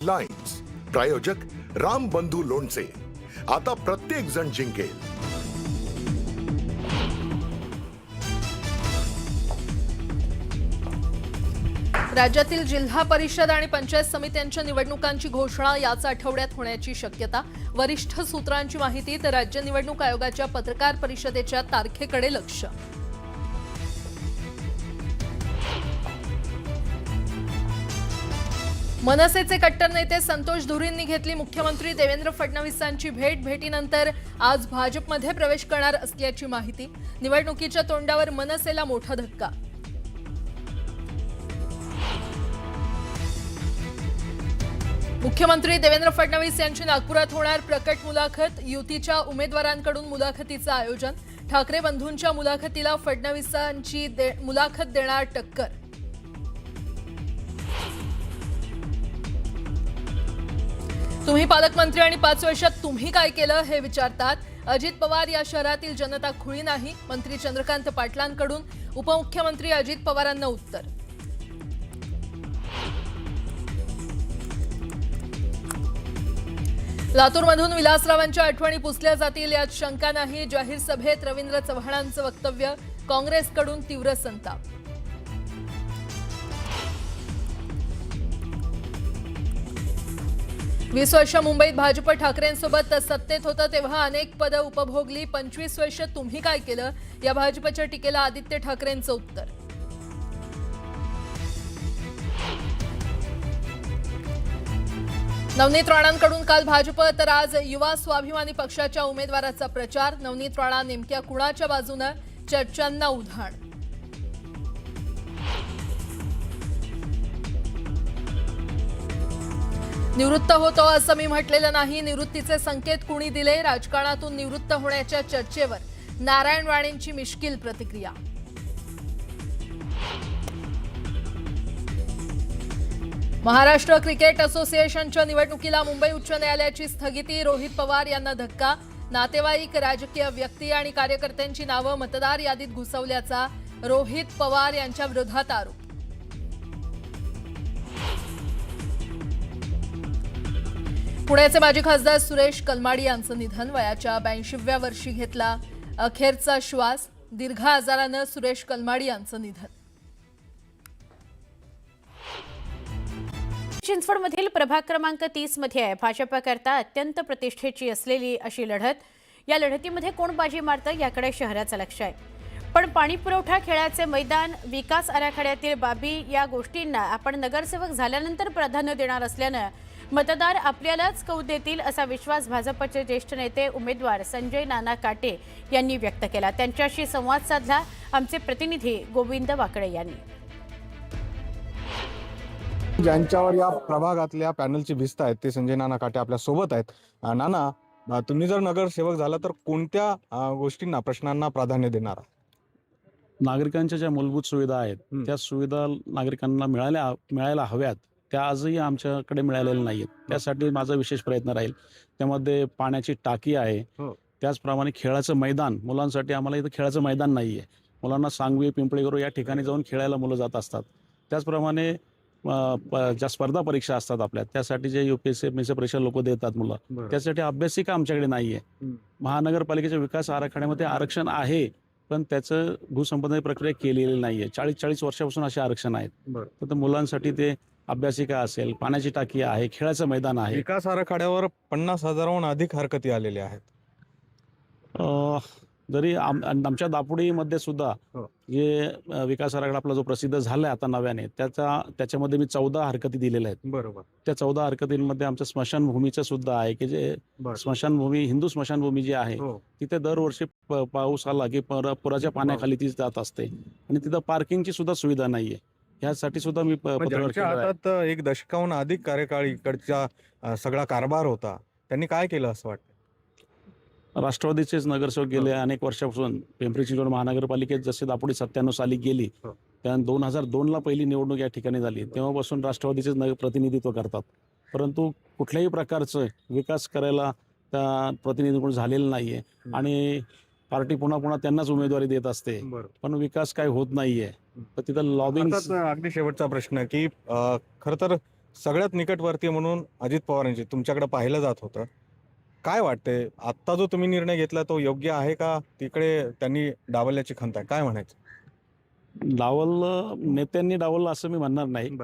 Lines प्रायोजक राम बंधू लोणचे. आता प्रत्येक जण जिंकेल. राज्यातील जिल्हा परिषद आणि पंचायत समित्यांच्या निवडणुकांची घोषणा याच आठवड्यात होण्याची शक्यता. वरिष्ठ सूत्रांची माहिती. तर राज्य निवडणूक आयोगाच्या पत्रकार परिषदेच्या तारखेकडे लक्ष. मनसेचे कट्टर नेते संतोष धुरींनी घेतली मुख्यमंत्री देवेंद्र फडणवीसांची भेट. भेटीनंतर आज भाजपमध्ये प्रवेश करणार असल्याची माहिती. निवडणुकीच्या तोंडावर मनसेला मोठा धक्का. मुख्यमंत्री देवेंद्र फडणवीस यांची नागपुरात होणार प्रकट मुलाखत. युतीच्या उमेदवारांकडून मुलाखतीचं आयोजन. ठाकरे बंधूंच्या मुलाखतीला फडणवीसांची मुलाखत देणार टक्कर. तुम्ही पालकमंत्री आणि 5 वर्षात तुम्ही काय केलं हे विचारतात. अजित पवार या शहरातील जनता खुळी नाही. मंत्री चंद्रकांत पाटलांकडून उपमुख्यमंत्री अजित पवारांना उत्तर. लातूरमधून विलासरावांच्या आठवणी पुसल्या जातील यात शंका नाही. जाहीर सभेत रवींद्र चव्हाणांचं वक्तव्य. काँग्रेसकडून तीव्र संताप. वीस वर्ष मुंबईत भाजप ठाकरेंसोबत सत्तेत होतं तेव्हा अनेक पदं उपभोगली. 25 वर्ष तुम्ही काय केलं या भाजपच्या टीकेला आदित्य ठाकरेंचं उत्तर. नवनीत राणांकडून काल भाजप तर आज युवा स्वाभिमानी पक्षाच्या उमेदवाराचा प्रचार. नवनीत राणा नेमक्या कुणाच्या बाजूनं चर्चांना उधाण. निवृत्त होतो असं मी म्हटलेलं नाही. निवृत्तीचे संकेत कुणी दिले. राजकारणातून निवृत्त होण्याच्या चर्चेवर नारायण राणेंची मिश्किल प्रतिक्रिया. महाराष्ट्र क्रिकेट असोसिएशनच्या निवडणुकीला मुंबई उच्च न्यायालयाची स्थगिती. रोहित पवार यांना धक्का. नातेवाईक, राजकीय व्यक्ती आणि कार्यकर्त्यांची नावं मतदार यादीत घुसवल्याचा रोहित पवार यांच्या विरोधात आरोप. पुण्याचे माजी खासदार सुरेश कलमाडी यांचं निधन. वयाच्या 82व्या वर्षी घेतला अखेरचा श्वास. दीर्घ आजारानं सुरेश कलमाडी यांचं निधन. चिंचवडमधील प्रभाग क्रमांक 30 मध्ये भाजपकरता अत्यंत प्रतिष्ठेची असलेली अशी लढत. या लढतीमध्ये कोण बाजी मारतं याकडे शहराचं लक्ष आहे. पण पाणी पुरवठा, खेळाचे मैदान, विकास आराखड्यातील बाबी या गोष्टींना आपण नगरसेवक झाल्यानंतर प्राधान्य देणार असल्यानं मतदार आपल्यालाच कौल देतील असा विश्वास भाजपचे ज्येष्ठ नेते उमेदवार संजय नाना काटे यांनी व्यक्त केला. त्यांच्याशी संवाद साधला आमचे प्रतिनिधी गोविंद वाकडे यांनी. ज्यांच्यावर या प्रभागातल्या पॅनलची भिस्त आहेत ते संजय नाना काटे आपल्या सोबत आहेत. नाना, तुम्ही जर नगरसेवक झाला तर कोणत्या गोष्टींना, प्रश्नांना प्राधान्य देणार? नागरिकांच्या ज्या मूलभूत सुविधा आहेत त्या सुविधा नागरिकांना मिळायला हव्यात. त्या आजही आमच्याकडे मिळालेल्या नाहीत. त्यासाठी माझा विशेष प्रयत्न राहील. त्यामध्ये पाण्याची टाकी आहे, त्याचप्रमाणे खेळाचं मैदान. मुलांसाठी आम्हाला इथं खेळाचं मैदान नाही आहे. मुलांना सांगवी, पिंपळीगुरू या ठिकाणी जाऊन खेळायला मुलं जात असतात. त्याचप्रमाणे ज्या स्पर्धा परीक्षा असतात आपल्या, त्यासाठी जे UPSC MSc परीक्षा लोक देतात मुलं, त्यासाठी अभ्यासिका आमच्याकडे नाही आहे. महानगरपालिकेच्या विकास आराखड्यामध्ये आरक्षण आहे, पण त्याचं भूसंपादन प्रक्रिया केलेली नाही आहे. 40 वर्षापासून असे आरक्षण आहेत. तर मुलांसाठी ते अभ्यासिका असेल, पाण्याची टाकी आहे, खेळाचं मैदान आहे. विकास आराखड्यावर 50,000हून अधिक हरकती आलेल्या आहेत. जरी आमच्या दापोडीमध्ये सुद्धा जे विकास आराखडा आपला जो प्रसिद्ध झालाय आता नव्याने, त्याच्यामध्ये मी 14 हरकती दिलेल्या आहेत. बरोबर. त्या 14 हरकतींमध्ये आमच्या स्मशानभूमीचं सुद्धा आहे की जे स्मशानभूमी, हिंदू स्मशानभूमी जी आहे तिथे दरवर्षी पाऊस आला की पुराच्या पाण्याखाली ती जात असते आणि तिथं पार्किंगची सुद्धा सुविधा नाहीये. यासाठी सुद्धा मी हातात 1 दशकाहून अधिक कार्यकाळ इकडचा सगळा कारभार होता, त्यांनी काय केलं असं वाटतं? राष्ट्रवादीचेच नगरसेवक गेले अनेक वर्षापासून पिंपरी चिंचवड महानगरपालिकेत जसे दापोडी 97 साली गेली, त्या 2002ला पहिली निवडणूक या ठिकाणी झाली, तेव्हापासून राष्ट्रवादीचेच प्रतिनिधित्व करतात. परंतु कुठल्याही प्रकारचं विकास करायला त्या प्रतिनिधीकडून झालेलं नाहीये आणि पार्टी पुन्हा त्यांनाच उमेदवारी देत असते, पण विकास काय होत नाहीये. तर तिथं लॉबिंग. अगदी शेवटचा प्रश्न की खरं तर सगळ्यात निकटवर्ती म्हणून अजित पवारांची तुमच्याकडे पाहिलं जात होतं. काय वाटतंय आत्ता जो तुम्ही निर्णय घेतला तो योग्य आहे का, तिकडे त्यांनी डावलल्याची खंत आहे, काय म्हणायचं? डावललं, नेत्यांनी डावललं असं मी म्हणणार नाही.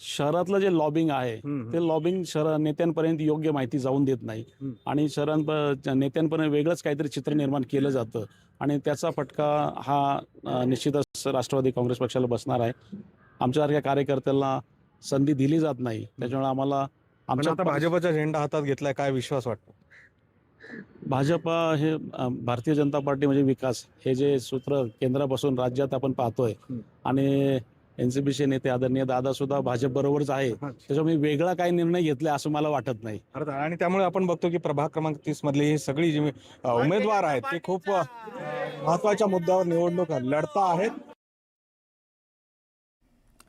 शहरातलं जे लॉबिंग आहे ते लॉबिंग शहर नेत्यांपर्यंत योग्य माहिती जाऊन देत नाही आणि नेत्यांपर्यंत वेगळंच काहीतरी चित्र निर्माण केलं जातं आणि त्याचा फटका हा निश्चितच राष्ट्रवादी काँग्रेस पक्षाला बसणार आहे. आमच्यासारख्या कार्यकर्त्याला संधी दिली जात नाही, त्याच्यामुळे आम्हाला आता भाजपचा झेंडा हातात घेतलाय, काय विश्वास वाटतो? भाजपा हे भारतीय जनता पार्टी म्हणजे विकास हे जे सूत्र केंद्रापासून राज्यात आपण पाहतोय आणि एनसीपीचे नेते आदरणीय दादा सुद्धा भाजप बरोबरच आहे, त्याच्यामुळे वेगळा काही निर्णय घेतलाय असं मला वाटत नाही. आणि त्यामुळे आपण बघतो की प्रभाग क्रमांक 30 मधली ही सगळी जी उमेदवार आहेत ते खूप महत्वाच्या मुद्द्यावर निवडणूक लढता आहेत.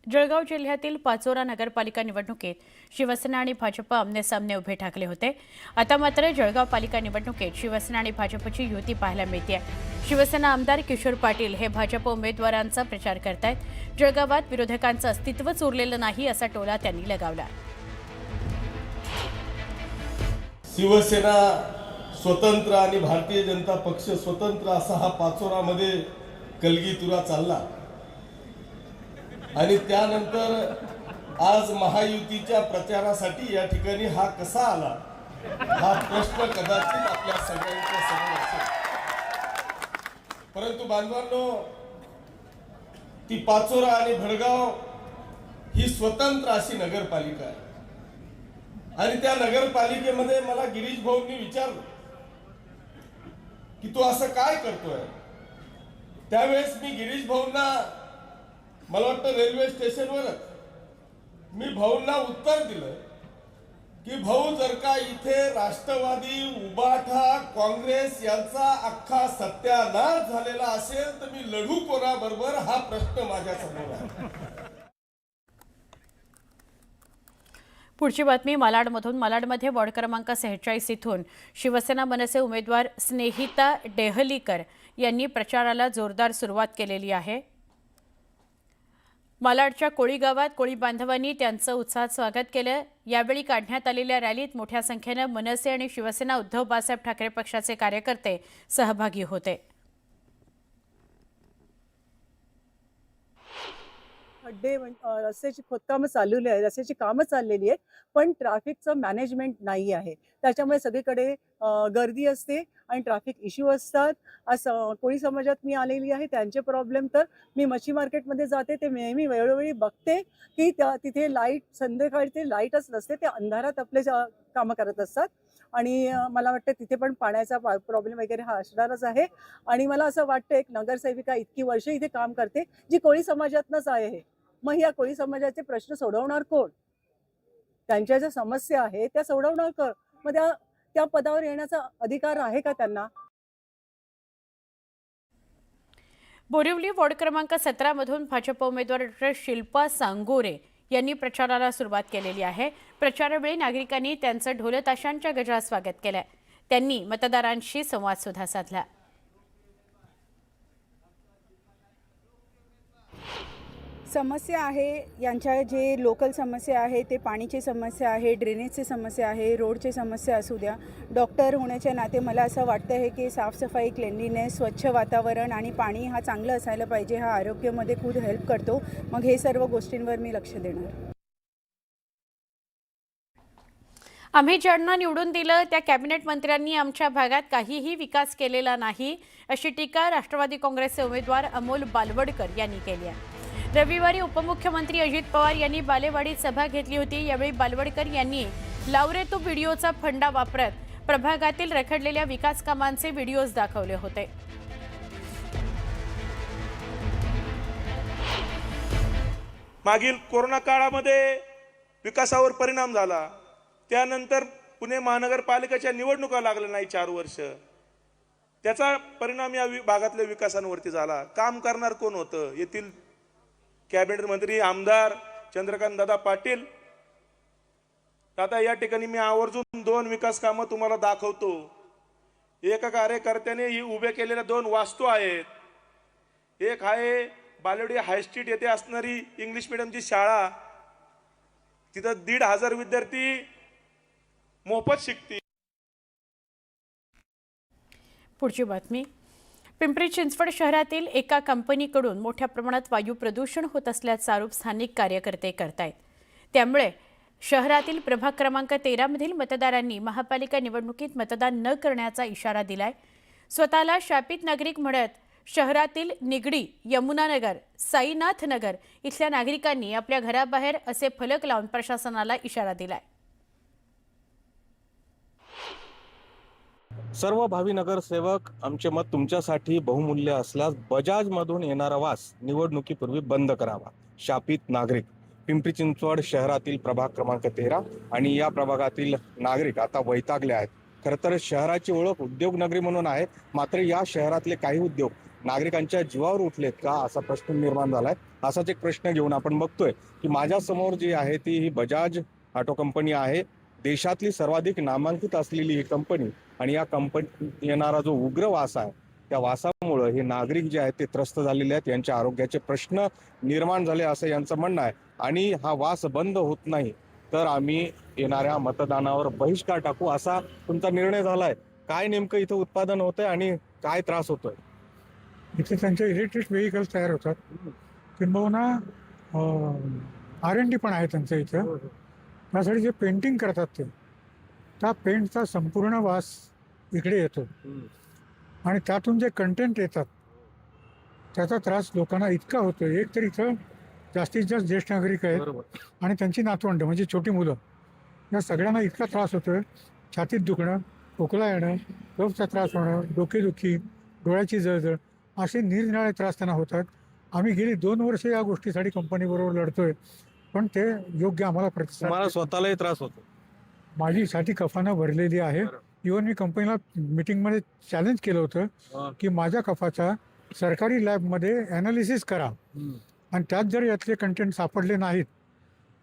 जळगाव जिल्ह्यातील पाचोरा नगरपालिका निवडणुकीत शिवसेना आणि भाजप आमनेसामने उभे ठाकले होते. आता मात्र जळगाव पालिका निवडणुकीत शिवसेना आणि भाजपची युती पाहायला मिळते. शिवसेना आमदार किशोर पाटील हे भाजप उमेदवारांचा प्रचार करतायत. जळगावात विरोधकांचं अस्तित्वच उरलेलं नाही असा टोला त्यांनी लगावला. शिवसेना स्वतंत्र आणि भारतीय जनता पक्ष स्वतंत्र असा हा पाचोरामध्ये कलगीतुरा चालला आणि त्यानंतर आज महायुतीच्या प्रचारासाठी या ठिकाणी हा कसा आला हा प्रश्न कदाचित आपल्या सगळ्यांच्या समोर असेल. परंतु बांधवांनो, ती पाचोरा आणि भडगाव ही स्वतंत्र अशी नगरपालिका आहे आणि त्या नगरपालिकेमध्ये मला गिरीश भाऊंनी विचारलं की तू असं काय करतोय. त्यावेळेस मी गिरीश भाऊंना, मला वाटतं रेल्वे स्टेशनवरच मी भाऊंना उत्तर दिलं की भाऊ, जर का इथे राष्ट्रवादी, उबाठा, काँग्रेस यांचा अख्खा सत्यानाश झालेला असेल तर मी लढू कोणाबरोबर हा प्रश्न माझ्या समोर आहे. पुढची बातमी मालाडमधून. मालाडमध्ये वॉर्ड क्रमांक 46 इथून शिवसेना मनसे उमेदवार स्नेहिता डेहलीकर यांनी प्रचाराला जोरदार सुरुवात केलेली आहे. मालाडच्या कोळी गावात कोळी बांधवांनी त्यांचं उत्साहात स्वागत केलं. यावेळी काढण्यात आलेल्या रॅलीत मोठ्या संख्येनं मनसे आणि शिवसेना उद्धव बाळासाहेब ठाकरे पक्षाचे कार्यकर्ते सहभागी होते. खड्डे रस्त्याची खोदकामं चाललेली आहे, रस्त्याची कामं चाललेली आहेत, पण ट्रॅफिकचं मॅनेजमेंट नाही आहे. त्याच्यामुळे सगळीकडे गर्दी असते आणि ट्रॅफिक इश्यू असतात. असं कोळी समाजात मी आलेली आहे, त्यांचे प्रॉब्लेम तर मी मच्छी मार्केटमध्ये जाते, ते नेहमी वेळोवेळी बघते की तिथे लाईट, संध्याकाळी ते लाईटच नसते, ते अंधारात आपले कामं करत असतात आणि मला वाटतं तिथे पण पाण्याचा प्रॉब्लेम वगैरे हा असणारच आहे. आणि मला असं वाटतं एक नगरसेविका इतकी वर्ष इथे काम करते जी कोळी समाजातनंच आहे, मग या कोळी समाजाचे प्रश्न सोडवणार कोण? त्यांच्या ज्या समस्या आहेत त्या सोडवणार कोण? मग त्या पदावर येण्याचा अधिकार आहे का त्यांना? बोरिवली वॉर्ड क्रमांक 17 मधून भाजप उमेदवार डॉ. शिल्पा सांगोरे यांनी प्रचाराला सुरुवात केलेली आहे. प्रचारावेळी नागरिकांनी त्यांचं ढोलताशांच्या गजरात स्वागत केलंय. त्यांनी मतदारांशी संवाद सुद्धा साधला. समस्या आहे यांच्या, जे लोकल समस्या आहे ते पाणीची समस्या आहे, ड्रेनेजची समस्या आहे, रोडची समस्या असू द्या. डॉक्टर होण्याच्या नाते मला असं वाटतं आहे की साफसफाई, क्लेनलीनेस, स्वच्छ वातावरण आणि पाणी हा चांगलं असायला पाहिजे. हा आरोग्यामध्ये खूप हेल्प करतो. मग हे सर्व गोष्टींवर मी लक्ष देणार. आम्ही ज्यांना निवडून दिलं त्या कॅबिनेट मंत्र्यांनी आमच्या भागात काहीही विकास केलेला नाही अशी टीका राष्ट्रवादी काँग्रेसचे उमेदवार अमोल बालवडकर यांनी केली आहे. रविवारी उपमुख्यमंत्री अजित पवार यांनी बालेवाडीत सभा घेतली होती. यावेळी बालवडकर यांनी लावरे तो व्हिडिओचा फंडा वापरत प्रभागातील रखडलेल्या विकास कामांचे व्हिडिओज दाखवले होते. मागील कोरोना काळामध्ये विकासावर परिणाम झाला. त्यानंतर पुणे महानगरपालिकेच्या निवडणुका लागल्या नाही 4 वर्ष. त्याचा परिणाम या भागातल्या विकासांवरती झाला. काम करणार कोण होतं? येथील कॅबिनेट मंत्री आमदार चंद्रकांत दादा पाटील. आता या ठिकाणी मी आवर्जून 2 विकास कामं तुम्हाला दाखवतो. एका कार्यकर्त्याने ही उभे केलेल्या 2 वास्तू आहेत. एक आहे बालेवाडी हायस्ट्रीट येथे असणारी इंग्लिश मीडियमची शाळा, तिथं 1,500 विद्यार्थी मोफत शिकतील. पुढची बातमी. पिंपरी चिंचवड शहरातील एका कंपनीकडून मोठ्या प्रमाणात वायू प्रदूषण होत असल्याचा आरोप स्थानिक कार्यकर्ते करतायत. त्यामुळे शहरातील प्रभाग क्रमांक 13 मधील मतदारांनी महापालिका निवडणुकीत मतदान न करण्याचा इशारा दिलाय. स्वतःला शापित नागरिक म्हणत शहरातील निगडी, यमुनानगर, साईनाथ नगर इथल्या नागरिकांनी आपल्या घराबाहेर असे फलक लावून प्रशासनाला इशारा दिलाय. सर्व भावी नगरसेवक, आमचे मत तुमच्यासाठी बहुमूल्य असल्यास बजाजमधून येणारा वास निवडणुकीपूर्वी बंद करावा. शापित नागरिक. पिंपरी चिंचवड शहरातील प्रभाग क्रमांक 13 आणि या प्रभागातील नागरिक आता वैतागले आहेत. खरं तर शहराची ओळख उद्योगनगरी म्हणून आहे, मात्र या शहरातले काही उद्योग नागरिकांच्या जीवावर उठलेत का असा प्रश्न निर्माण झालाय. असाच एक प्रश्न घेऊन आपण बघतोय की माझ्या समोर जी आहे ती ही बजाज ऑटो कंपनी आहे. देशातली सर्वाधिक नामांकित असलेली ही कंपनी आणि या कंपनीत येणारा जो उग्र वास आहे त्या वासामुळे हे नागरिक जे आहेत ते त्रस्त झालेले आहेत. यांच्या आरोग्याचे प्रश्न निर्माण झाले असं यांचं म्हणणं आहे. आणि हा वास बंद होत नाही तर आम्ही येणाऱ्या मतदानावर बहिष्कार टाकू असा तुमचा निर्णय झालाय. काय नेमकं इथं उत्पादन होतंय आणि काय त्रास होतोय? इथे त्यांचे इलेक्ट्रिक व्हेकल्स तयार होतात, किंबहुना R&D पण आहे त्यांचं इथं. त्यासाठी जे पेंटिंग करतात ते त्या पेंटचा संपूर्ण वास इकडे येतो आणि त्यातून जे कंटेंट येतात त्याचा त्रास लोकांना इतका होतो. एक तर इथं जास्तीत जास्त ज्येष्ठ नागरिक आहेत आणि त्यांची नातवंड म्हणजे छोटी मुलं, या सगळ्यांना इतका त्रास होतोय. छातीत दुखणं, खोकला येणं, कफचा त्रास होणं, डोकेदुखी, डोळ्याची जळजळ असे निरनिराळे त्रास त्यांना होतात. आम्ही गेली 2 वर्ष या गोष्टीसाठी कंपनीबरोबर लढतोय, पण ते योग्य आम्हाला प्रतिसाद. मला स्वतःलाही त्रास होतो. माझी छाती कफानं भरलेली आहे. इव्हन मी कंपनीला मीटिंगमध्ये चॅलेंज केलं होतं की माझ्या कफाचा सरकारी लॅबमध्ये ॲनालिसिस करा आणि त्यात जर यातले कंटेंट सापडले नाहीत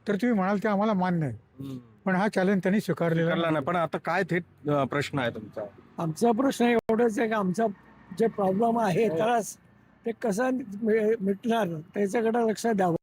तर तुम्ही म्हणाल ते आम्हाला मान्य आहे. पण हा चॅलेंज त्यांनी स्वीकारलेला नाही. पण आता काय थेट प्रश्न आहे तुमचा? आमचा प्रश्न एवढाच आहे की आमचा जे प्रॉब्लेम आहे त्रास ते कसा मिटणार त्याच्याकडे लक्ष द्यावं.